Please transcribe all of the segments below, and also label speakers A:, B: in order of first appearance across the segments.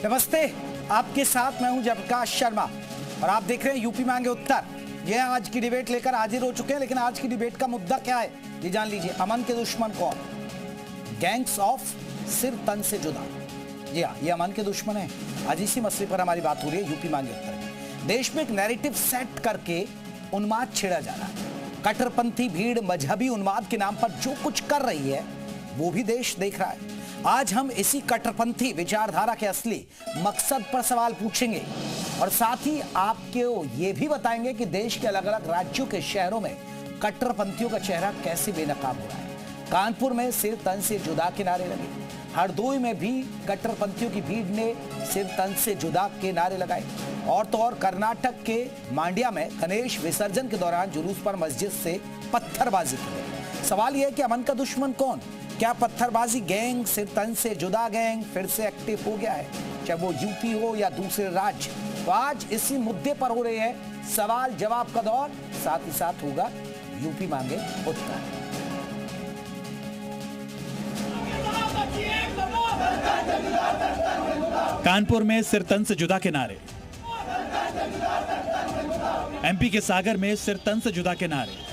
A: नमस्ते, आपके साथ मैं हूं जयप्रकाश शर्मा और आप देख रहे हैं यूपी मांगे उत्तर। ये आज की डिबेट लेकर हाजिर हो चुके हैं, लेकिन आज की डिबेट का मुद्दा क्या है ये जान लीजिए। अमन के दुश्मन कौन? गैंग्स ऑफ सिर तन से जुदा। जी हाँ, ये अमन के दुश्मन है। आज इसी मसले पर हमारी बात हो रही है यूपी मांगे उत्तर में। देश में एक नैरेटिव सेट करके उन्माद छेड़ा जा रहा है। कट्टरपंथी भीड़ मजहबी उन्माद के नाम पर जो कुछ कर रही है वो भी देश देख रहा है। आज हम इसी कट्टरपंथी विचारधारा के असली मकसद पर सवाल पूछेंगे और साथ ही आपको ये भी बताएंगे कि देश के अलग अलग राज्यों के शहरों में कट्टरपंथियों का चेहरा कैसे बेनकाब हो रहा है। कानपुर में सिर तन से जुदा के नारे लगे, हरदोई में भी कट्टरपंथियों की भीड़ ने सिर तन से जुदा के नारे लगाए और तो और कर्नाटक के मांड्या में गणेश विसर्जन के दौरान जुलूस पर मस्जिद से पत्थरबाजी की गई। सवाल यह है कि अमन का दुश्मन कौन? क्या पत्थरबाजी गैंग, सिर तन से जुदा गैंग फिर से एक्टिव हो गया है, चाहे वो यूपी हो या दूसरे राज्य? तो आज इसी मुद्दे पर हो रहे हैं सवाल जवाब का दौर, साथ ही साथ होगा यूपी मांगे उत्तर।
B: कानपुर में सिर तन से जुदा के नारे, एमपी के सागर में सिर तन से जुदा के नारे,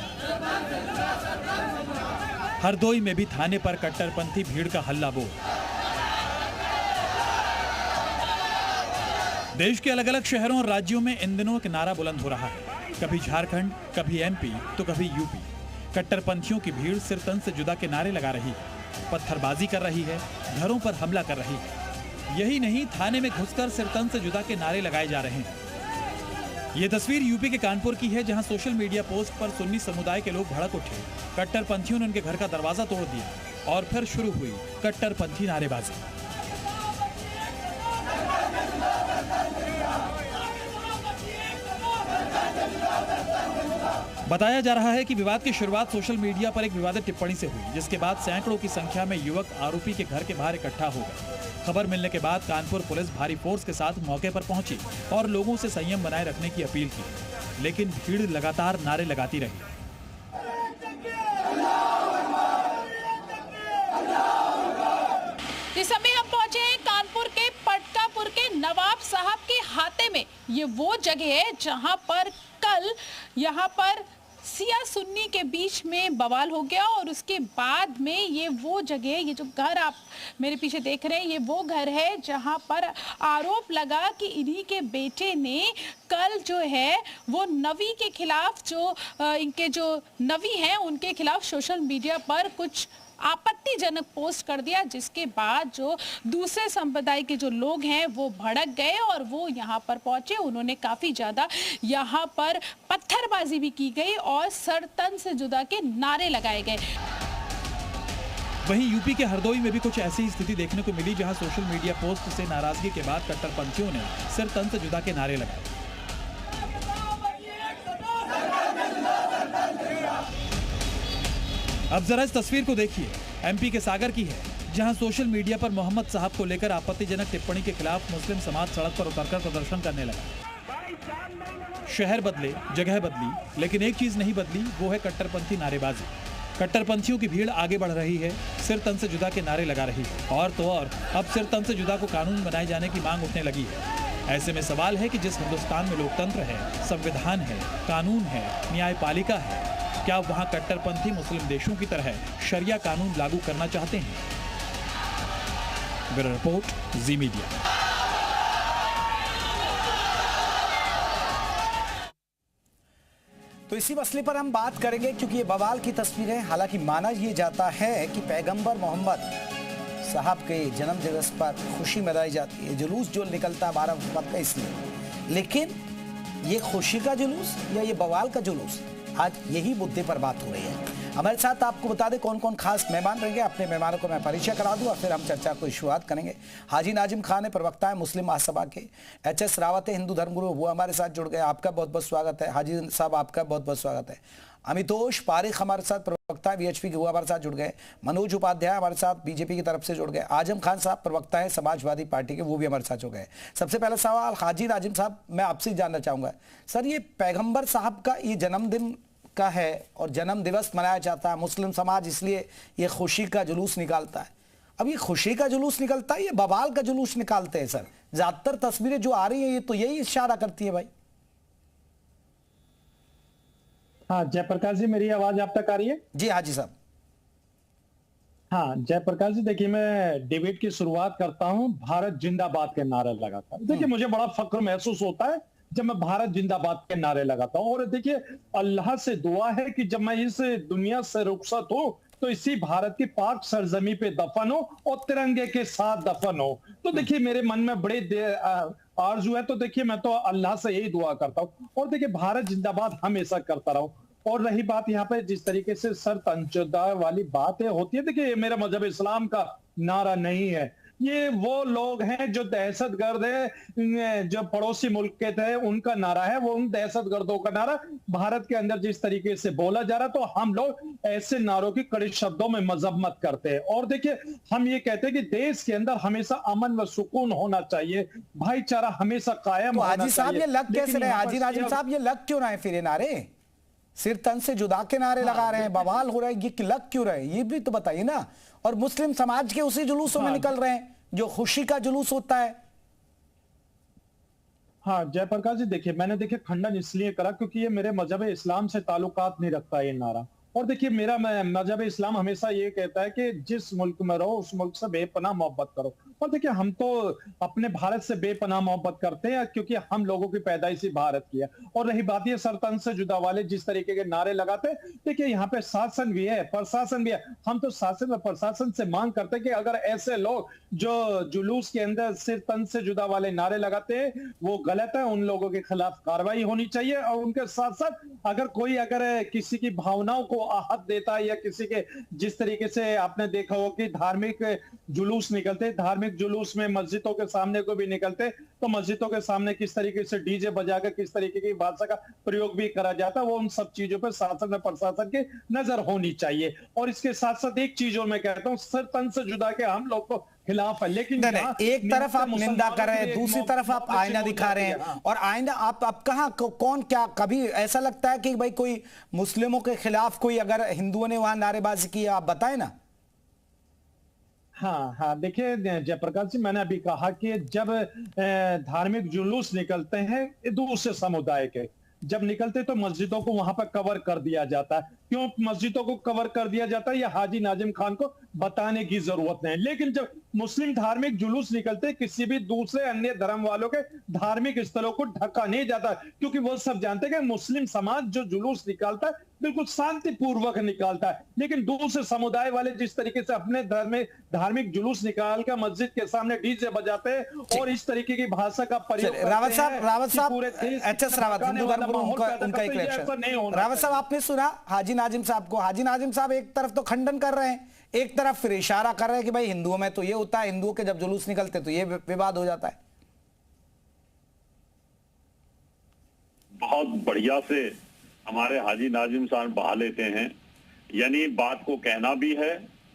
B: हरदोई में भी थाने पर कट्टरपंथी भीड़ का हल्ला बोल। देश के अलग अलग शहरों और राज्यों में इन दिनों एक नारा बुलंद हो रहा है। कभी झारखंड, कभी एमपी तो कभी यूपी। कट्टरपंथियों की भीड़ सिर तन से जुदा के नारे लगा रही है, पत्थरबाजी कर रही है, घरों पर हमला कर रही है। यही नहीं, थाने में घुसकर सिर तन से जुदा के नारे लगाए जा रहे हैं। ये तस्वीर यूपी के कानपुर की है, जहां सोशल मीडिया पोस्ट पर सुन्नी समुदाय के लोग भड़क उठे। कट्टरपंथियों ने उनके घर का दरवाजा तोड़ दिया और फिर शुरू हुई कट्टरपंथी नारेबाजी। बताया जा रहा है कि विवाद की शुरुआत सोशल मीडिया पर एक विवादित टिप्पणी से हुई, जिसके बाद सैकड़ों की संख्या में युवक आरोपी के घर के बाहर इकट्ठा हो गए। खबर मिलने के बाद कानपुर पुलिस भारी फोर्स के साथ मौके पर पहुंची और लोगों से संयम बनाए रखने की अपील की, लेकिन भीड़ लगातार नारे लगाती रही।
C: इस समय हम पहुंचे हैं कानपुर के पटकापुर के नवाब साहब के हाते में। ये वो जगह है जहां पर कल यहाँ पर सिया सुन्नी के बीच में बवाल हो गया और उसके बाद में ये वो जगह, ये जो घर आप मेरे पीछे देख रहे हैं, ये वो घर है जहां पर आरोप लगा कि इन्हीं के बेटे ने कल जो है वो नवी के खिलाफ, जो इनके जो नवी हैं उनके खिलाफ सोशल मीडिया पर कुछ आपत्तिजनक पोस्ट कर दिया, जिसके बाद जो दूसरे संप्रदाय के जो लोग हैं वो भड़क गए और वो यहाँ पर पहुंचे। उन्होंने काफी ज्यादा यहाँ पर पत्थरबाजी भी की गई और सर तन से जुदा के नारे लगाए गए।
B: वहीं यूपी के हरदोई में भी कुछ ऐसी स्थिति देखने को मिली, जहां सोशल मीडिया पोस्ट से नाराजगी के बाद कट्टरपंथियों ने सिर तन से जुदा के नारे लगाए। अब जरा इस तस्वीर को देखिए, एमपी के सागर की है, जहां सोशल मीडिया पर मोहम्मद साहब को लेकर आपत्तिजनक टिप्पणी के खिलाफ मुस्लिम समाज सड़क पर उतरकर प्रदर्शन करने लगा। शहर बदले, जगह बदली, लेकिन एक चीज नहीं बदली, वो है कट्टरपंथी नारेबाजी। कट्टरपंथियों की भीड़ आगे बढ़ रही है, सिर तन से जुदा के नारे लगा रही है और तो और अब सिर तन से जुदा को कानून बनाए जाने की मांग उठने लगी है। ऐसे में सवाल है कि जिस हिंदुस्तान में लोकतंत्र है, संविधान है, कानून है, न्यायपालिका है, क्या वहां कट्टरपंथी मुस्लिम देशों की तरह शरिया कानून लागू करना चाहते हैं? ब्यूरो रिपोर्ट, जी मीडिया।
A: तो इसी मसले पर हम बात करेंगे क्योंकि ये बवाल की तस्वीरें, हालांकि माना ये जाता है कि पैगंबर मोहम्मद साहब के जन्म दिवस पर खुशी मनाई जाती है, जुलूस जो निकलता है 12 वक्त का, इसलिए। लेकिन ये खुशी का जुलूस या ये बवाल का जुलूस, आज यही मुद्दे पर बात हो रही है। हमारे साथ आपको बता दें कौन कौन खास मेहमान रहेंगे। अपने मेहमानों को मैं परिचय करा दूं और फिर हम चर्चा को शुरुआत करेंगे। हाजी नाजिम खान है, प्रवक्ता है मुस्लिम महासभा के। एच.एस. रावत है, हिंदू धर्मगुरु, वो हमारे साथ जुड़ गए। आपका बहुत बहुत स्वागत है हाजी साहब, आपका बहुत बहुत स्वागत है। अमितोष पारिक हमारे साथ प्रवक्ता है वीएचपी के, वो हमारे साथ जुड़ गए। मनोज उपाध्याय हमारे साथ बीजेपी की तरफ से जुड़ गए। आजम खान साहब प्रवक्ता है समाजवादी पार्टी के, वो भी हमारे साथ जुड़ गए। सबसे पहला सवाल हाजी नाजिम साहब, मैं आपसे जानना चाहूंगा सर, ये पैगंबर साहब का ये जन्मदिन का है और जन्म दिवस मनाया जाता है, मुस्लिम समाज इसलिए ये खुशी का जुलूस निकालता है, अब ये खुशी का जुलूस निकलता है, ये बवाल का जुलूस निकालते हैं सर। ज्यादातर तस्वीरें जो आ रही हैं ये तो यही इशारा करती है भाई।
D: हाँ जयप्रकाश जी, मेरी आवाज आप तक आ रही है?
A: जी हाजी साहब।
D: हाँ जयप्रकाश जी, देखिए मैं डिबेट की शुरुआत करता हूँ भारत जिंदाबाद के नारे लगाकर। देखिए मुझे बड़ा फक्र महसूस होता है जब मैं भारत जिंदाबाद के नारे लगाता हूँ। और देखिए अल्लाह से दुआ है कि जब मैं इस दुनिया से रुखसत हूँ तो इसी भारत की पाक सरजमी पे दफन हो और तिरंगे के साथ दफन हो। तो देखिए मेरे मन में बड़े आरजू है, तो देखिए मैं तो अल्लाह से यही दुआ करता हूँ। और देखिए भारत जिंदाबाद हमेशा करता रहूं। और रही बात यहाँ पे जिस तरीके से सर तंजदा वाली बातें होती है, देखिए मेरा मजहब इस्लाम का नारा नहीं है। ये वो लोग हैं जो दहशतगर्द है, जो पड़ोसी मुल्क के थे उनका नारा है। वो उन दहशतगर्दों का नारा भारत के अंदर जिस तरीके से बोला जा रहा, तो हम लोग ऐसे नारों की कड़े शब्दों में मजम्मत करते हैं। और देखिए हम ये कहते हैं कि देश के अंदर हमेशा अमन व सुकून होना चाहिए, भाईचारा हमेशा कायम
A: तो
D: होना
A: हाजी साहब
D: चाहिए।
A: ये लग कैसे रहे, हाजी नाजिम साहब ये लग क्यों रहे फिर ये नारे? सिर तन से जुदा के नारे लगा रहे हैं, बवाल हो रहा है, ये लग क्यों रहे, ये भी तो बताइए ना। और मुस्लिम समाज के उसी जुलूसों में निकल रहे हैं जो खुशी का जुलूस होता है।
D: हाँ जयप्रकाश जी, देखिए मैंने देखिए खंडन इसलिए करा क्योंकि ये मेरे मजहब इस्लाम से ताल्लुकात नहीं रखता ये नारा। और देखिए मेरा मजहब इस्लाम हमेशा ये कहता है कि जिस मुल्क में रहो उस मुल्क से बेपनाह मोहब्बत करो। और देखिए हम तो अपने भारत से बेपनाह मोहब्बत करते हैं क्योंकि हम लोगों की पैदाइश ही भारत की है। और रही बात ये सरतन से जुदा वाले जिस तरीके के नारे लगाते हैं, देखिए यहाँ पे शासन भी है प्रशासन भी है। हम तो शासन और प्रशासन से मांग करते हैं कि अगर ऐसे लोग जो जुलूस के अंदर सिर तन से जुदा वाले नारे लगाते हैं वो गलत है, उन लोगों के खिलाफ कार्रवाई होनी चाहिए। और उनके साथ साथ अगर किसी की भावनाओं को आहत देता है या किसी के जिस तरीके से आपने देखा हो कि धार्मिक जुलूस निकलते, धार्मिक जुलूस में मस्जिदों के सामने को भी निकलते, तो मस्जिदों के सामने किस तरीके से डीजे बजाकर किस तरीके की भाषा का प्रयोग भी करा जाता है, वो उन सब चीजों पर शासन और प्रशासन की नजर होनी चाहिए। और इसके साथ साथ एक चीज और मैं कहता हूं, सर तन से जुदा के हम लोग को खिलाफ है, लेकिन
A: एक तरफ आप निंदा कर रहे हैं, दूसरी तरफ आप आईना दिखा रहे हैं। और आईना आप कहां कौन क्या, कभी ऐसा लगता है कि भाई कोई मुस्लिमों के खिलाफ कोई अगर हिंदुओं ने वहां नारेबाजी की, आप बताएं ना।
D: हाँ देखिए जयप्रकाश जी, मैंने अभी कहा कि जब धार्मिक जुलूस निकलते हैं दूसरे समुदाय के, जब निकलते तो मस्जिदों को वहां पर कवर कर दिया जाता है। क्यों मस्जिदों को कवर कर दिया जाता है, यह हाजी नाजिम खान को बताने की जरूरत नहीं। लेकिन जब मुस्लिम धार्मिक जुलूस निकलते, किसी भी दूसरे अन्य धर्म वालों के धार्मिक स्थलों को ढका नहीं जाता, क्योंकि वो सब जानते हैं कि मुस्लिम समाज जो जुलूस निकालता है बिल्कुल शांतिपूर्वक निकालता है। लेकिन दूसरे समुदाय वाले जिस तरीके से अपने धार्मिक जुलूस निकाल कर मस्जिद के सामने डीजे बजाते हैं और इस तरीके की भाषा का प्रयोग करते हैं।
A: रावत साहब एचएस रावत, उनका एक रिएक्शन। रावत साहब आपने सुना हाजी नाजिम साहब को, हाजी नाजिम साहब एक तरफ तो खंडन कर रहे हैं, एक तरफ फिर इशारा कर रहे हैं कि भाई हिंदुओं में तो ये होता है, हिंदुओं के जब जुलूस निकलते तो ये विवाद हो जाता है।
E: बहुत बढ़िया से हमारे हाजी नाजिम साहब बहा लेते हैं, यानी बात को कहना भी है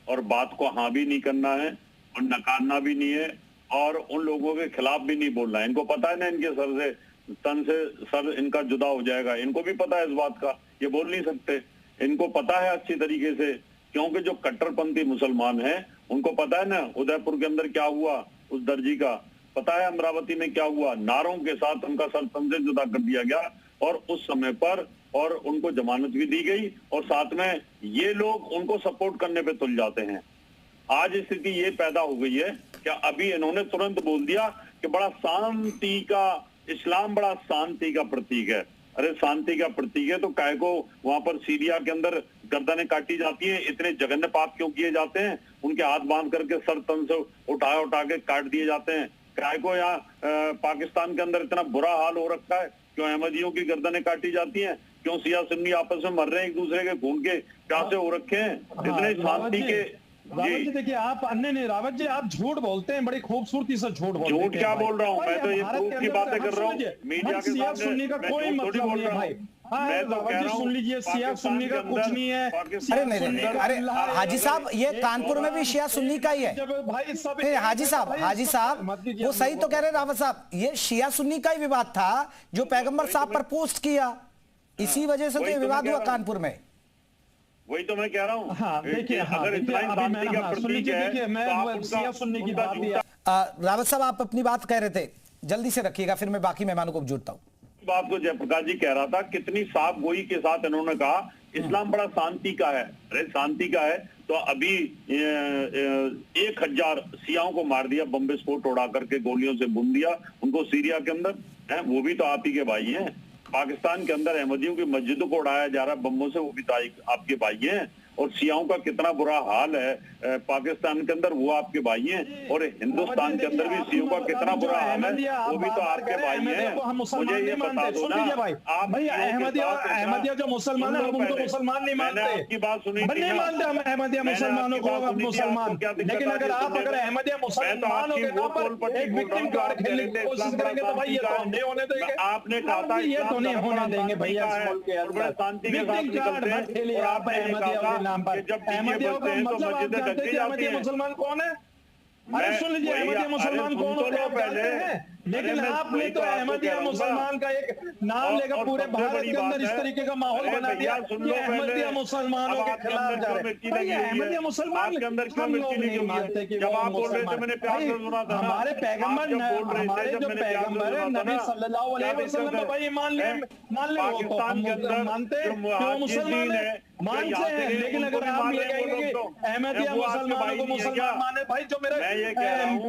E: और बात को हाँ भी नहीं करना है और नकारना भी नहीं है और उन लोगों के खिलाफ भी नहीं बोलना है। इनको पता है ना इनके सर से तन से सर इनका जुदा हो जाएगा, इनको भी पता है इस बात का, ये बोल नहीं सकते। इनको पता है अच्छी तरीके से, क्योंकि जो कट्टरपंथी मुसलमान हैं उनको पता है ना उदयपुर के अंदर क्या हुआ, उस दर्जी का पता है, अमरावती में क्या हुआ, नारों के साथ उनका सर तन से जुदा कर दिया गया और उस समय पर और उनको जमानत भी दी गई और साथ में ये लोग उनको सपोर्ट करने पे तुल जाते हैं। आज स्थिति ये पैदा हो गई है कि अभी इन्होंने तुरंत बोल दिया कि बड़ा शांति का, इस्लाम बड़ा शांति का प्रतीक है। अरे शांति का प्रतीक है तो काय को वहां पर सीरिया के अंदर गर्दनें काटी जाती हैं, इतने जघन्य पाप क्यों किए जाते हैं, उनके हाथ बांध करके सर तन से उठा के काट दिए जाते हैं। काय को यहाँ पाकिस्तान के अंदर इतना बुरा हाल हो रखा है, क्यों अहमदियों की गर्दनें काटी जाती हैं, क्यों सिया सुन्नी आपस में मर रहे हैं, एक दूसरे के खून के प्यासे हो रखे हैं, इतने शांति के।
D: रावत जी देखिए आप अन्य रावत जी आप झूठ बोलते हैं, बड़ी खूबसूरती से झूठ बोलते हैं।
E: झूठ क्या बोल रहा हूँ मैं, तो ये प्रूफ की बातें कर रहा हूँ मीडिया के
D: सामने। सुन्नी का कोई मतलब नहीं है भाई, मैं तो कह रहा हूँ सुन लीजिए, शिया सुन्नी का कुछ नहीं है।
A: अरे नहीं, अरे हाजी साहब ये कानपुर में भी शिया सुन्नी का ही है
D: भाई सब।
A: हाजी साहब वो सही तो कह रहे रावत साहब, ये शिया सुन्नी का ही विवाद था जो पैगंबर साहब पर पोस्ट किया, इसी वजह से तो ये विवाद हुआ कानपुर में।
E: वही तो मैं कह रहा हूँ।
D: हाँ देखिए,
E: अगर इस्लाम शांति का प्रतीक है तो आप
D: मैं सुनने की बात भी
A: रावत साहब, आप अपनी बात कह रहे थे, जल्दी से रखिएगा, फिर मैं बाकी मेहमानों को जोड़ता हूँ।
E: बात को जयप्रकाश जी कह रहा था, कितनी साफ गोई के साथ इन्होंने कहा इस्लाम बड़ा शांति का है। अरे शांति का है तो अभी 1000 सियाओं को मार दिया, बम विस्फोट उड़ा करके गोलियों से भून दिया उनको सीरिया के अंदर है, वो भी तो आप ही के भाई हैं। पाकिस्तान के अंदर अहमदियों की मस्जिदों को उड़ाया जा रहा है बम्बों से, वो भी तो आपके भाई हैं। और सियाओं का कितना बुरा हाल है पाकिस्तान के अंदर, वो आपके भाई हैं। और हिंदुस्तान के अंदर भी सियों का कितना बुरा हाल है, वो भी तो आपके भाई हैं। मुझे ये बता दो ना, आप
D: अहमदिया जो मुसलमान है, हम उनको मुसलमान नहीं मानते।
E: आपकी बात सुनी
D: नहीं मानते हम अहमदिया मुसलमानों को मुसलमान, लेकिन अगर आप अहमदिया मुसलमान हो गए, एक विक्टिम कार्ड खेलने की कोशिश करेंगे तो भाई ये तो नहीं होने देंगे।
E: आपने कहा था
D: ये तो नहीं होने देंगे भैया,
E: शांति के साथ निकलते हैं। और आपने
D: नाम पर अहमदियों का मतलब आप जानते हैं अहमदिया मुसलमान कौन है? अरे सुन लीजिए, अहमदिया मुसलमान कौन होते हैं आप जानते हैं? लेकिन आपने तो अहमदिया मुसलमान का एक नाम लेकर पूरे भारत के अंदर इस तरीके का माहौल बना दिया कि अहमदिया मुसलमानों के खिलाफ जा रहे हैं। अहमदिया मुसलमान
E: के अंदर क्यों
D: हम लोग नहीं मानते कि
E: जब आप बोल रहे थे मैंने प्यार से सुना था,
D: हमारे पैगंबर, हमारे जो पैगंबर है नबी सल्लल्लाहु अलैहि वसल्लम तो भाई मान ले
E: पाकिस्तान के अंदर
D: मानते वो मुसलमान है, मानते हैं। लेकिन अगर आप ये कहेंगे कि अहमदिया मुसलमानों को मुसलमान माने, भाई जो मेरे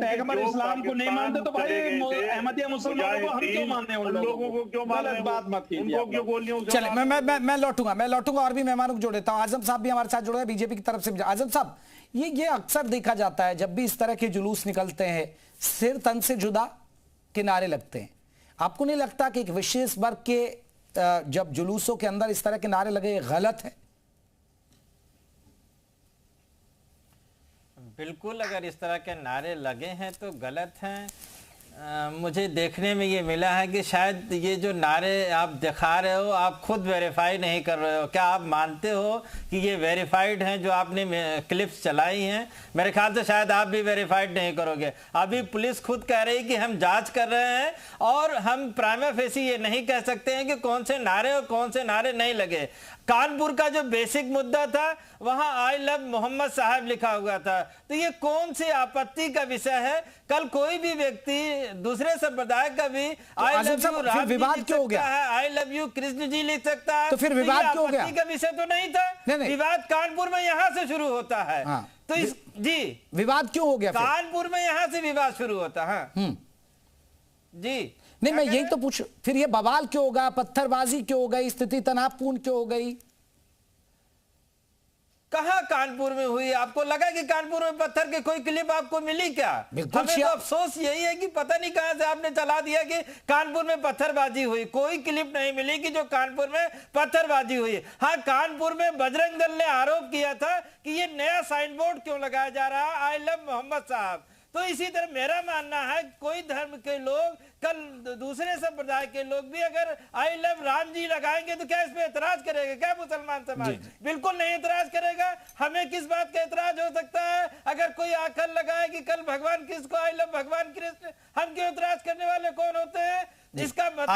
D: पैगंबर इस्लाम को नहीं मानते तो भाई अहमदिया मुसलमानों को हम क्यों मानने, उन लोगों को क्यों मानने? बात मत कीजिए।
A: चले, मैं लौटूंगा और भी मेहमानों को जोड़ देता हूं। आजम साहब भी हमारे साथ जुड़े हैं बीजेपी की तरफ से। आजम साहब, ये अक्सर देखा जाता है जब भी इस तरह के जुलूस निकलते हैं, सिर तन से जुदा के नारे लगते हैं। आपको नहीं लगता कि एक विशेष वर्ग के जब जुलूसों के अंदर इस तरह के नारे लगे गलत है?
F: बिल्कुल, अगर इस तरह के नारे लगे हैं तो गलत हैं। मुझे देखने में ये मिला है कि शायद ये जो नारे आप दिखा रहे हो आप खुद वेरीफाई नहीं कर रहे हो। क्या आप मानते हो कि ये वेरीफाइड हैं जो आपने क्लिप्स चलाई हैं? मेरे ख्याल से शायद आप भी वेरीफाइड नहीं करोगे। अभी पुलिस खुद कह रही है कि हम जांच कर रहे हैं और हम प्राइमा फेसी ये नहीं कह सकते हैं कि कौन से नारे और कौन से नारे नहीं लगे। कानपुर का जो बेसिक मुद्दा था वहां आई लव मोहम्मद साहब लिखा हुआ था, तो ये कौन सी आपत्ति का विषय है? कल कोई भी व्यक्ति दूसरे संप्रदाय का भी आई लव यू राम
A: विवाद क्यों हो गया है?
F: I love you Krishna ji लिख सकता है,
A: तो फिर विवाद क्यों हो गया?
F: आपत्ति का विषय तो नहीं था।
A: नहीं।
F: विवाद कानपुर में यहाँ से शुरू होता है।
A: हाँ।
F: तो इस जी
A: विवाद क्यों हो गया?
F: कानपुर में यहाँ से विवाद शुरू होता है। जी
A: नहीं, मैं यही तो पूछ, फिर ये बवाल क्यों होगा, पत्थरबाजी क्यों हो गई, स्थिति तनावपूर्ण क्यों हो गई?
F: कहां कानपुर में हुई? आपको लगा कि कानपुर में पत्थर की कोई क्लिप आपको मिली क्या? हमें तो अफसोस यही है कि पता नहीं कहां से आपने चला दिया कि कानपुर में पत्थरबाजी हुई। कोई क्लिप नहीं मिली कि जो कानपुर में पत्थरबाजी हुई। हाँ, कानपुर में बजरंग दल ने आरोप किया था कि ये नया साइन बोर्ड क्यों लगाया जा रहा है, आई लव मोहम्मद साहब। तो इसी तरह मेरा मानना है कोई धर्म के लोग, कल दूसरे संप्रदाय के लोग भी अगर आई लव राम जी लगाएंगे तो क्या इस पे एतराज करेगा क्या मुसलमान समाज? बिल्कुल नहीं एतराज करेगा। हमें किस बात का एतराज हो सकता है? अगर कोई आखर लगाए कि कल भगवान किसको आई लव भगवान कृष्ण, हम क्यों एतराज करने वाले कौन होते हैं? इसका मतलब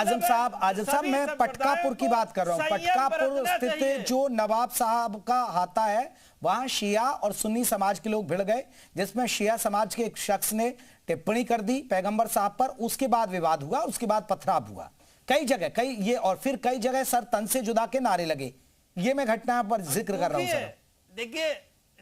A: आजम साहब मैं पटकापुर की बात कर रहा हूं। पटकापुर स्थित जो नवाब साहब का हाता है, वहां शिया और सुन्नी समाज के लोग भिड़ गए, जिसमें शिया समाज के एक शख्स ने टिप्पणी कर दी पैगंबर साहब पर। उसके बाद विवाद हुआ, उसके बाद पथराव हुआ कई जगह, और फिर कई जगह सर तन से जुदा के नारे लगे। ये मैं घटना पर जिक्र कर रहा हूं सर।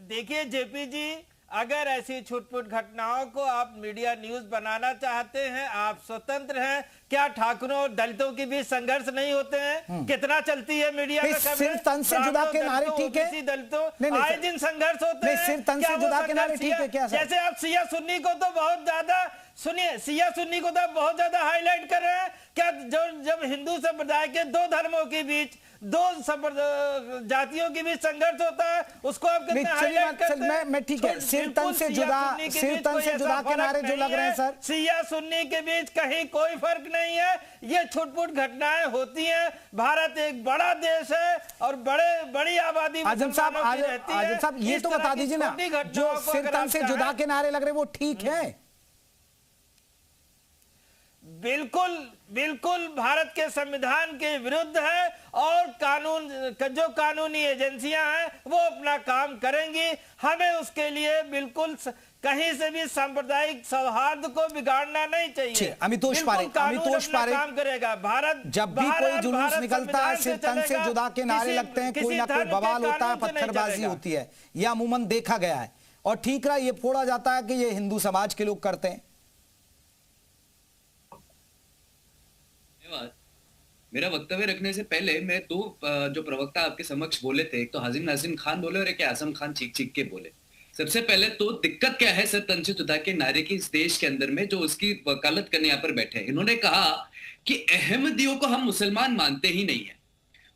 F: देखिए जेपी जी, अगर ऐसी छुटपुट घटनाओं को आप मीडिया न्यूज बनाना चाहते हैं, आप स्वतंत्र हैं। क्या ठाकुरों और दलितों के बीच संघर्ष नहीं होते हैं? कितना चलती है मीडिया का खबर?
A: सिर तन से जुदा के नारे ठीक है,
F: दलितों आए दिन संघर्ष होते हैं।
A: सिर तन से जुदा के नारे ठीक है क्या?
F: जैसे आप सिया सुन्नी को तो बहुत ज्यादा, सुनिए, सिया सुन्नी को तो बहुत ज्यादा हाईलाइट कर रहे हैं। क्या जब हिंदू संप्रदाय के दो धर्मों के बीच, दो जातियों के बीच संघर्ष होता है, उसको आप कितना हाईलाइट करते हैं?
A: मैं ठीक है, सिर तन से जुदा के नारे जो लग रहे हैं सर,
F: सिया सुन्नी के बीच कहीं कोई फर्क नहीं है। ये छुटपुट घटनाएं होती हैं। भारत एक बड़ा देश है और बड़ी आबादी
A: आजम साहब ये तो बता दीजिए ना, जो सिर तन से जुदा के नारे लग रहे वो ठीक है?
F: बिल्कुल बिल्कुल भारत के संविधान के विरुद्ध है और कानून जो कानूनी एजेंसियां हैं वो अपना काम करेंगी। हमें उसके लिए बिल्कुल कहीं से भी सांप्रदायिक सौहार्द को बिगाड़ना नहीं चाहिए।
A: अमितोष पारेख
F: काम करेगा। भारत
A: जब भी कोई जुलूस निकलता है, सिर तन से जुदा के नारे लगते हैं, कोई ना कोई बवाल होता है, पत्थरबाजी होती है, यह अमूमन देखा गया है। और ठीक रहा, ये फोड़ा जाता है कि ये हिंदू समाज के लोग करते हैं।
G: मेरा वक्तव्य रखने से पहले मैं दो जो प्रवक्ता आपके समक्ष बोले थे, एक तो हाजिम नाजिम खान बोले और एक आजम खान चीख के बोले। सबसे पहले तो दिक्कत क्या है सर तन से जुदा के नारे की इस देश के अंदर में, जो उसकी वकालत करने यहाँ पर बैठे हैं। इन्होंने कहा कि अहमदियों को हम मुसलमान मानते ही नहीं है,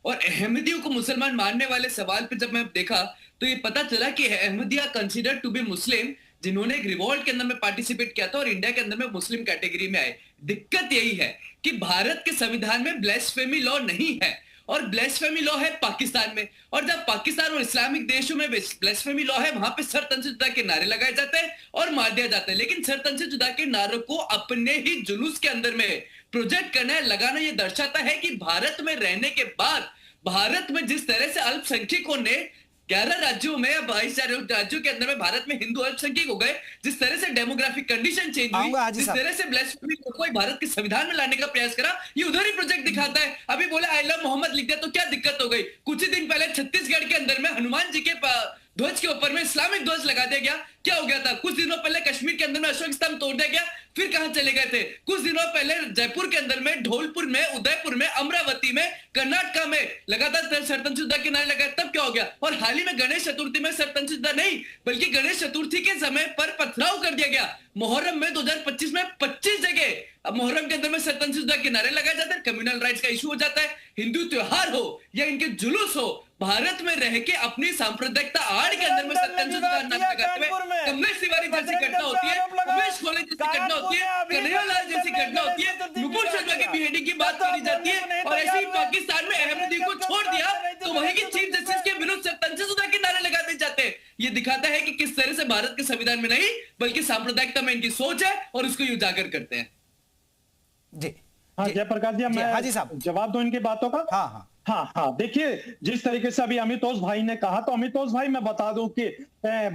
G: और अहमदियों को मुसलमान मानने वाले सवाल पे जब मैं देखा तो ये पता चला कि अहमदिया कंसिडर टू बी मुस्लिम, जिन्होंने एक रिवॉल्ट के अंदर में पार्टिसिपेट किया था और इंडिया के अंदर में मुस्लिम कैटेगरी में आए। दिक्कत यही है कि भारत के संविधान में ब्लेस्फेमी लॉ नहीं है, और ब्लेस्फेमी लॉ है पाकिस्तान में। और जब पाकिस्तान और इस्लामिक देशों में ब्लेस्फेमी लॉ है, वहां पे सर तन से जुदा के नारे लगाए जाते हैं और मार दिया जाता है। लेकिन सर तन से जुदा के नारों को अपने ही जुलूस के अंदर में प्रोजेक्ट करना है, लगाना, यह दर्शाता है कि भारत में रहने के बाद भारत में जिस तरह से अल्पसंख्यकों ने 11 राज्यों में या 22 राज्यों के अंदर में भारत में हिंदू अल्पसंख्यक हो गए, जिस तरह से डेमोग्राफिक कंडीशन चेंज हुई, जिस तरह से ब्लेस्फेमी को भारत के संविधान में लाने का प्रयास करा, ये उधर ही प्रोजेक्ट दिखाता है। अभी बोले आई लव मोहम्मद लिख दिया तो क्या दिक्कत हो गई? कुछ ही दिन पहले छत्तीसगढ़ के अंदर में हनुमान जी के ध्वज के ऊपर में इस्लामिक ध्वज लगा दिया गया, क्या हो गया था? कुछ दिनों पहले कश्मीर के अंदर में अशोक स्तंभ तोड़ दिया गया, फिर कहां चले गए थे? कुछ दिनों पहले जयपुर के अंदर में, ढोलपुर में, उदयपुर में, अमरावती में, कर्नाटका में लगातार सरतन से जुदा के नारे लगाए, तब क्या हो गया? और हाल ही में गणेश चतुर्थी में सरतन से जुदा नहीं बल्कि गणेश चतुर्थी के समय पर पथराव कर दिया गया। मुहर्रम में 2025 में 25 जगह अब मुहर्रम के अंदर में सरतन से जुदा के नारे लगाए जाते हैं, कम्युनल राइट्स का इशू हो जाता है। हिंदू त्योहार हो या इनके जुलूस हो, भारत में रह के अपनी सांप्रदायिकता आड़ के अंदर में सरतन से जुदा नारे लगाते हुए कमलेश तिवारी जैसी घटना होती है, उमेश खोले जैसी घटना होती है, कन्हैयालाल जैसी घटना होती है, नुपुर शर्मा की बिहेडिंग की बात करी जाती है, और ऐसे ही पाकिस्तान में अहमदी को छोड़ दिया तो वहीं की चीफ जस्टिस के विरुद्ध सरतन से जुदा के नारे लगा दिए जाते हैं। ये दिखाता है कि किस तरह से भारत के संविधान में नहीं बल्कि सांप्रदायिकता में इनकी सोच है और उसको उजागर करते हैं।
D: जी हाँ जयप्रकाश जी, मैं
A: हाजी साहब
D: जवाब दो इनकी बातों का। हाँ देखिए, जिस तरीके से अभी अमितोष भाई ने कहा, तो अमितोष भाई मैं बता दूं कि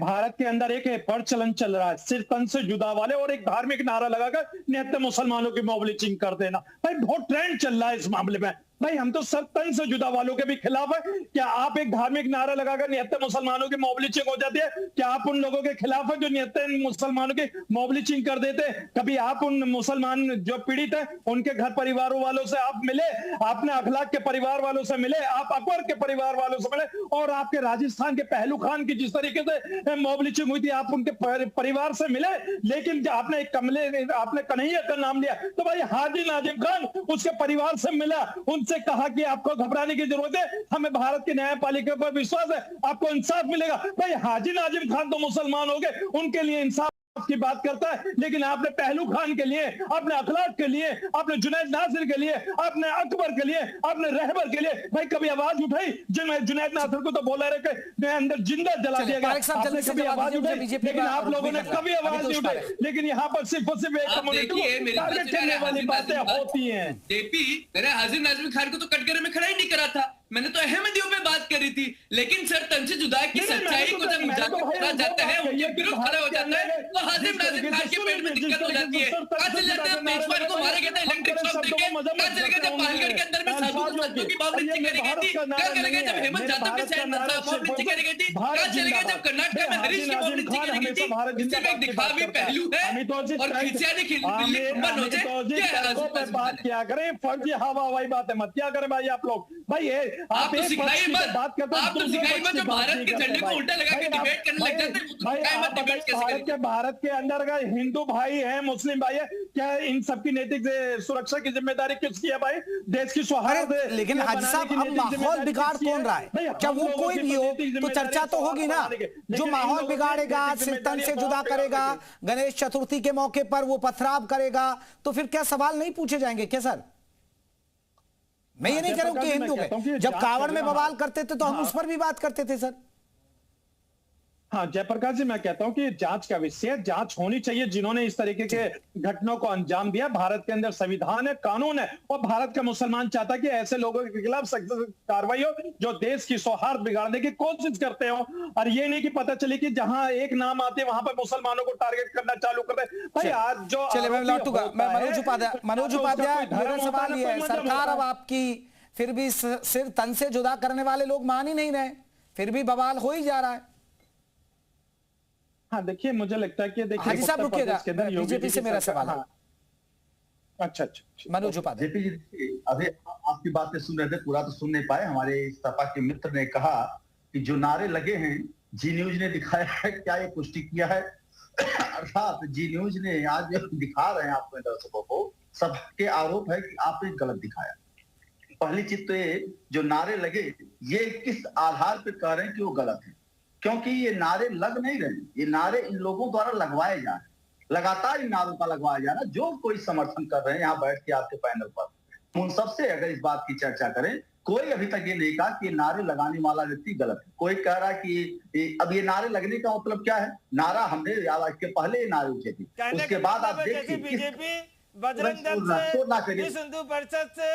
D: भारत के अंदर एक प्रचलन चल रहा है सिर तन से जुदा वाले, और एक धार्मिक नारा लगाकर निहत्थे मुसलमानों की मॉब लिंचिंग कर देना। भाई बहुत ट्रेंड चल रहा है इस मामले में। भाई हम तो सर तन से जुदा वालों के भी खिलाफ है। क्या आप एक धार्मिक नारा लगाकर निहत्थे मुसलमानों की मॉब लिंचिंग हो जाती है? क्या आप उन लोगों के खिलाफ है जो निहत्थे मुसलमानों की मॉब लिंचिंग कर देते? कभी आप उन मुसलमान जो पीड़ित है उनके घर परिवारों वालों से आप मिले? आपने अखलाक के परिवार वालों से मिले? आप अकबर के परिवार वालों से मिले? और आपके राजस्थान के पहलू खान की जिस तरीके से मॉब लिंचिंग हुई थी, आप उनके परिवार से मिले? लेकिन आपने कन्हैया का नाम लिया तो भाई हाजी नाजिम खान उसके परिवार से मिला, उनसे कहा कि आपको घबराने की जरूरत है, हमें भारत की न्यायपालिका पर विश्वास है, आपको इंसाफ मिलेगा। भाई हाजी नाजिम खान तो मुसलमान हो गए, उनके लिए इंसाफ की बात करता है, लेकिन आपने पहलू खान के लिए, आपने अखलाक के लिए, आपने जुनैद नासिर के लिए, आपने अकबर के लिए, आपने रहबर के लिए भाई कभी आवाज उठाई? जुनैद नासिर को तो बोला रहे कि अंदर जिंदा जला दिया गया, आपने कभी आवाज उठाई? लेकिन आप लोगों ने कभी आवाज नहीं उठाई। लेकिन यहाँ पर सिर्फ और सिर्फ एक कम्युनिटी को टारगेट करने वाली बातें होती हैं।
G: जेपी मैंने हाजिर नाजिम खान को तो कटघरे में खड़ा ही नहीं करा था, मैंने तो अहमदियों पे बात करी थी। लेकिन सर तन से जुदा की सच्चाई को जब उजागर करा जाता है, उनके विरुद्ध खड़ा हो जाता है, तो हाजिर नाजिम खान के पेट में दिक्कत हो जाती है। कहाँ चले जाते हैं? पेशवार को मारे गए थे इलेक्ट्रिक शॉक देके, कहाँ चले गए थे पहलगढ़ के अंदर में साधु की मॉब लिंचिंग करी गई थी, कहाँ चले गए जब हेमंत जादव के साथ मॉब लिंचिंग करी गई थी, कहाँ चले गए जब कर्नाटक में हरीश की मॉब लिंचिंग करी गई थी? सिर्फ एक दिखावी पहलू है और खिसियानी बिल्ली बंद हो जाए।
D: बात क्या करें, फर्जी हवाई बातें मत क्या करें भाई आप लोग। भाई
G: आप तो सिखाइए मत, आप तो सिखाइए मत, जो भारत के झंडे को उल्टा लगा के डिबेट करने लग जाते हैं।
D: भारत के अंदर का हिंदू भाई है, मुस्लिम भाई है, क्या इन सबकी नैतिक सुरक्षा की जिम्मेदारी किसकी है भाई? देश की सौहार्द।
A: लेकिन हाजी साहब, अब माहौल बिगाड़ कौन रहा है? जब वो कोई भी हो तो चर्चा तो होगी ना। जो माहौल बिगाड़ेगा, सिर तन से जुदा करेगा, गणेश चतुर्थी के मौके पर वो पथराव करेगा, तो फिर क्या सवाल नहीं पूछे जाएंगे क्या सर? मैं ये नहीं कह रहा हूं कि हिंदू के जब कावड़ में बवाल करते थे तो हम उस पर भी बात करते थे सर।
D: हाँ जयप्रकाश जी, मैं कहता हूं कि जांच का विषय, जांच होनी चाहिए जिन्होंने इस तरीके के घटनाओं को अंजाम दिया। भारत के अंदर संविधान है, कानून है, और भारत का मुसलमान चाहता है कि ऐसे लोगों के खिलाफ सख्त कार्रवाई हो जो देश की सौहार्द बिगाड़ने की कोशिश करते हो, और ये नहीं कि पता चले कि जहां एक नाम आते हैं वहां पर मुसलमानों को टारगेट करना चालू कर दे। भाई आज जो
A: चलिए मैं लौटूंगा, मैं मनोज उपाध्याय, मेरा सवाल ये है, सरकार अब आपकी फिर भी सिर तन से जुदा करने वाले लोग मान ही नहीं रहे, फिर भी बवाल हो ही जा रहा है।
D: हाँ देखिए, मुझे लगता है कि देखिए
A: हाजी साहब रुकिएगा, बीजेपी से मेरा सवाल है।
D: अच्छा,
A: मनोज उपाध्याय।
H: जेपी जी, अभी आपकी बातें सुन रहे थे, पूरा तो सुन नहीं पाए। हमारे सपा के मित्र ने कहा कि जो नारे लगे हैं, जी न्यूज ने दिखाया है, क्या ये पुष्टि किया है? अर्थात जी न्यूज ने आज दिखा रहे हैं आपको दर्शकों को, सबके आरोप है कि आपने गलत दिखाया। पहली चीज तो ये जो नारे लगे, ये किस आधार पर कह रहे हैं कि वो गलत है? क्योंकि ये नारे लग नहीं रहे, ये नारे इन लोगों द्वारा लगवाए जा रहे हैं, लगातार इन नारों का लगवाया जा रहा है। जो कोई समर्थन कर रहे हैं यहाँ बैठ के आपके पैनल पर, उन सबसे अगर इस बात की चर्चा करें, कोई अभी तक ये नहीं कहा कि नारे लगाने वाला व्यक्ति गलत है। कोई कह रहा है कि अब ये नारे लगने का मतलब क्या है? नारा हमने इसके पहले ये नारे उठे थे, उसके बाद आप देखिए
F: बजरंग दल से, विश्व हिंदू परिषद से,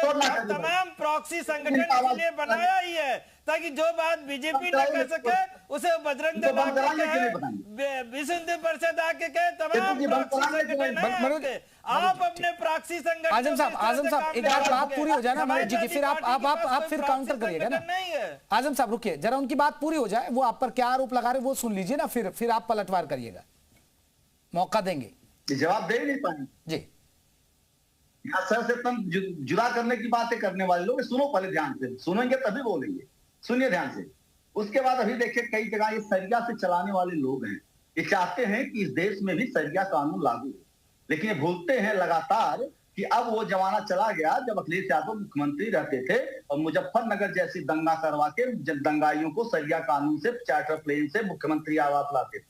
F: तमाम प्रॉक्सी संगठन इसलिए बनाया ही है ताकि जो बात बीजेपी न कर सके उसे बजरंग दल आके कहे, विश्व हिंदू परिषद आके कहे, तमाम प्रॉक्सी संगठन। आप अपने प्रॉक्सी संगठन।
A: आजम साहब एक बात पूरी हो जाए ना मनोज जी की, फिर आप फिर काउंटर करिएगा ना। आजम साहब रुकिए जरा, उनकी बात पूरी हो जाए, वो आप पर क्या आरोप लगा रहे वो सुन लीजिए ना, फिर आप पलटवार करिएगा, मौका देंगे।
H: जवाब दे नहीं पाएंगे
A: जी।
H: यहाँ सर से तन जुदा करने की बातें करने वाले लोग, सुनो पहले ध्यान से, सुनेंगे तभी बोलेंगे, सुनिए ध्यान से। उसके बाद अभी देखिए कई जगह ये सरिया से चलाने वाले लोग हैं, ये चाहते हैं कि इस देश में भी सरिया कानून लागू हो, लेकिन ये भूलते हैं लगातार कि अब वो जमाना चला गया जब अखिलेश यादव मुख्यमंत्री रहते थे और मुजफ्फरनगर जैसी दंगा करवा के दंगाइयों को सरिया कानून से, चार्टर प्लेन से मुख्यमंत्री आवास लाते थे।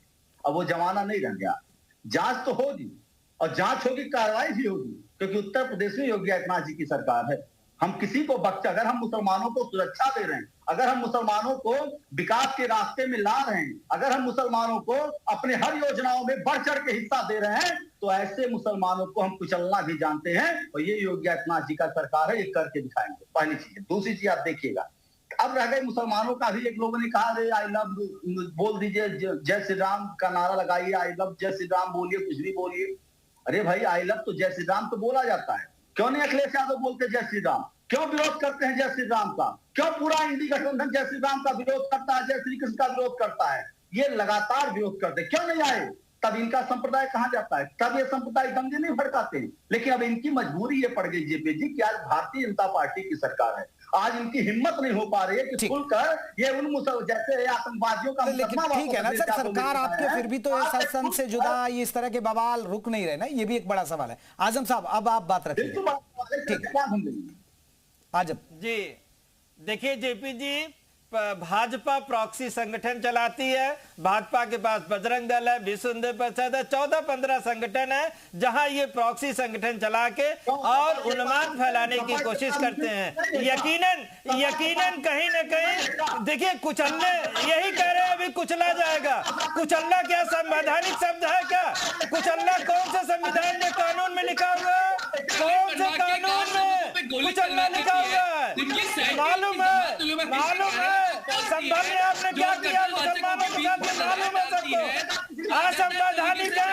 H: अब वो जमाना नहीं रह गया। जांच तो होगी, और जांच होगी, कार्रवाई भी होगी, क्योंकि उत्तर प्रदेश में योगी आदित्यनाथ जी की सरकार है। हम किसी को अगर हम मुसलमानों को सुरक्षा दे रहे हैं, अगर हम मुसलमानों को विकास के रास्ते में ला रहे हैं, अगर हम मुसलमानों को अपने हर योजनाओं में बढ़ चढ़ के हिस्सा दे रहे हैं, तो ऐसे मुसलमानों को हम कुचलना भी जानते हैं, और ये योगी आदित्यनाथ जी का सरकार है, ये करके दिखाएंगे। पहली चीज। दूसरी चीज आप देखिएगा, अब रह गए मुसलमानों का भी। एक लोगों ने कहा आई लव बोल दीजिए, जय श्री राम का नारा लगाइए, आई लव जय श्री राम बोलिए, कुछ भी बोलिए। अरे भाई, आई लव तो जय श्री राम तो बोला जाता है, क्यों नहीं अखिलेश यादव बोलते जय श्री राम? क्यों विरोध करते हैं जय श्री राम का? क्यों पूरा इंडी गठबंधन जय श्री राम का विरोध करता है, जय श्री कृष्ण का विरोध करता है? ये लगातार विरोध करते, क्यों नहीं आए? तब इनका संप्रदाय कहाँ जाता है? तब ये संप्रदाय दंगे नहीं भड़काते हैं। लेकिन अब इनकी मजबूरी ये पड़ गई जेपी जी कि आज भारतीय जनता पार्टी की सरकार है, आज इनकी हिम्मत नहीं हो पा रही है कि खुलकर ये उन जैसे आतंकवादियों का।
A: लेकिन ठीक है ना सर, सरकार आपके फिर भी तो संसद से जुदा ये इस तरह के बवाल रुक नहीं रहे ना, ये भी एक बड़ा सवाल है। आजम साहब अब आप बात रखिए। आजम
F: जी देखिए, जेपी जी भाजपा प्रॉक्सी संगठन चलाती है, भाजपा के पास बजरंग दल है, विश्व हिंदू परिषद है, 14-15 संगठन है जहां ये प्रॉक्सी संगठन चला के और उन्माद फैलाने की कोशिश करते हैं। यकीनन कहीं न कहीं देखिए, कुचलने यही कह रहे हैं अभी कुचला जाएगा। कुचलना क्या संवैधानिक शब्द है क्या? कुचलना कौन से संविधान में, कानून में लिखा हुआ है? कौन से कानून में कुचलना लिखा हुआ है? मालूम है संभल ने आपने क्या किया मुसलमानों के साथ, मालूम है सबको। असंवैधानिक है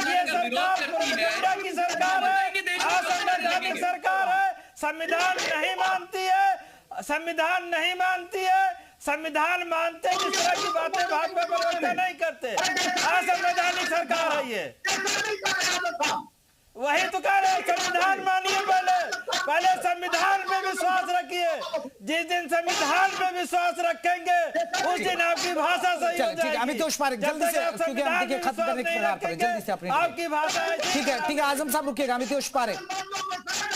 F: ये सरकार, प्रोपेगेंडा की सरकार है, असंवैधानिक सरकार है, संविधान नहीं मानती है, संविधान नहीं मानती है। संविधान मानते जिस तरह की बातें भाजपा प्रवक्ता नहीं करते। असंवैधानिक सरकार है ये, वही तो कह रहे हैं। संविधान मानिए, पहले संविधान पे विश्वास रखिए। जिस दिन संविधान पे विश्वास रखेंगे उस दिन आपकी भाषा सही हो जाएगी।
A: अमितोष पारेख जल्दी से, क्योंकि हम देखिए खत्म करने की कगार पर, जल्दी से अपनी
F: आपकी भाषा।
A: ठीक है आजम साहब रुकिएगा। अमितोष पारेख,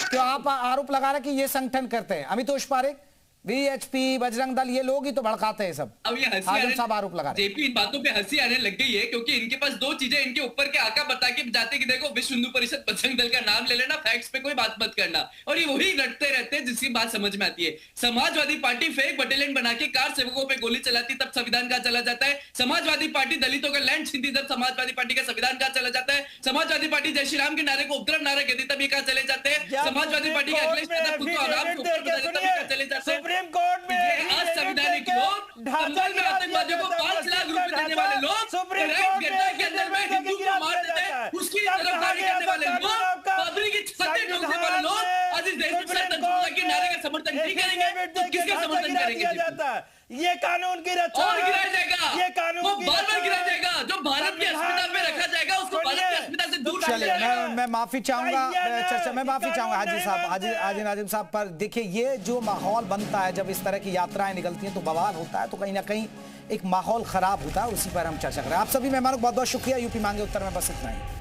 A: क्यों आप आरोप लगा रहे कि ये संगठन करते हैं? अमितोष पारेख, वीएचपी, बजरंग दल, ये लोग ही तो भड़काते हैं सब।
G: अब ये
A: हाजिम साहब आरोप लगा रहे हैं।
G: जेपी इन बातों पे हंसी आने लग गई है क्योंकि इनके पास दो चीजें इनके ऊपर के आका बता के जाते कि देखो विश्व हिंदू परिषद बजरंग दल का नाम ले लेना, फैक्ट्स पे कोई बात मत करना, और ये वही रटते रहते हैं जिसकी बात समझ में आती है। समाजवादी पार्टी फेक बटालियन बना के कार सेवकों पे गोली चलाती तब संविधान कहां चला जाता है। समाजवादी पार्टी दलितों का लैंड छीनती तब समाजवादी पार्टी का संविधान कहां चला जाता है। समाजवादी पार्टी जय श्री राम के नारे को उपद्रव नारा कहती तब ये कहां चले जाते हैं। समाजवादी पार्टी के अखिलेश यादव खुद को आराम को चले जाते हैं।
F: सुप्रीम कोर्ट में
G: असंवैधानिक लोग, अमल में आतंकवादियों को 5 लाख रुपए देने वाले लोग,
F: सुप्रीम कोर्ट
G: गड्ढा के अंदर में हिंदू को मार देते हैं, उसकी तरफदारी करने वाले लोग, पादरी की छतें ठोकने वाले लोग आज इस देश में सरकार के नारे का समर्थन नहीं करेंगे तो किसका समर्थन करेंगे?
F: ये कानून की रक्षा
G: और गिराया जाएगा,
F: ये कानून
G: वो बार-बार गिराया जाएगा। जो भारत की अस्मिता पे रखा जाएगा उसको भारत की अस्मिता से दूर किया जाएगा।
A: मैं माफी चाहूंगा चर्चा में माफी चाहूंगा हाजी साहब, हाजी नाजिम साहब पर। देखिए ये जो माहौल बनता है जब इस तरह की यात्राएं निकलती हैं तो बवाल होता है, तो कहीं ना कहीं एक माहौल खराब होता है, उसी पर हम चर्चा करें। आप सभी मेहमानों को बहुत बहुत शुक्रिया। यूपी मांगे उत्तर में बस इतना ही।